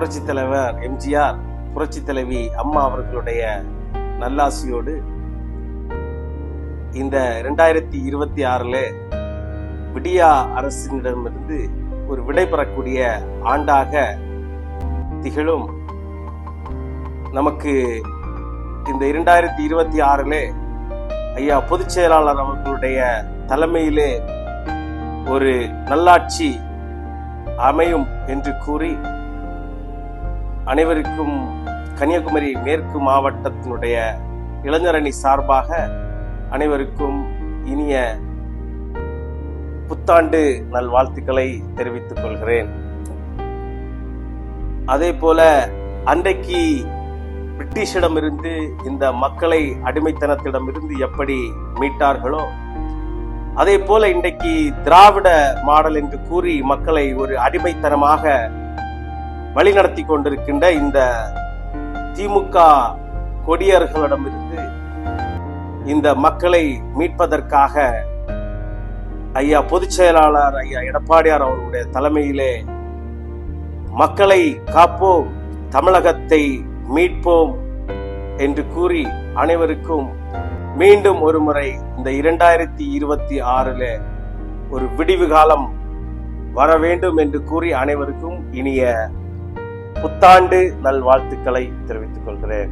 புரட்சி தலைவர் எம்ஜிஆர், புரட்சி தலைவி அம்மா அவர்களுடைய நல்லாசியோடு இந்த 2026 விடியா அரசினிடமிருந்து ஒரு விடை பெறக்கூடிய ஆண்டாக திகழும். நமக்கு இந்த 2026 ஐயா பொதுச் செயலாளர் அவர்களுடைய தலைமையிலே ஒரு நல்லாட்சி அமையும் என்று கூறி அனைவருக்கும் கன்னியாகுமரி மேற்கு மாவட்டத்தினுடைய இளைஞரணி சார்பாக அனைவருக்கும் இனிய புத்தாண்டு நல்வாழ்த்துக்களை தெரிவித்துக் கொள்கிறேன். அதே போல அன்றைக்கு பிரிட்டிஷிடமிருந்து இந்த மக்களை அடிமைத்தனத்திடமிருந்து எப்படி மீட்டார்களோ அதே போல இன்றைக்கு திராவிட மாடல் என்று கூறி மக்களை ஒரு அடிமைத்தனமாக வழிநடத்தி கொண்டிருக்கின்ற இந்த திமுக கொடியர்களிடமிருந்து இந்த மக்களை மீட்பதற்காக ஐயா பொதுச் செயலாளர் ஐயா எடப்பாடியார் அவர்களுடைய தலைமையிலே மக்களை காப்போம், தமிழகத்தை மீட்போம் என்று கூறி அனைவருக்கும் மீண்டும் ஒரு முறை இந்த 2026 ஒரு விடிவு காலம் வர வேண்டும் என்று கூறி அனைவருக்கும் இனிய புத்தாண்டு நல்வாழ்த்துக்களை தெரிவித்துக் கொள்கிறேன்.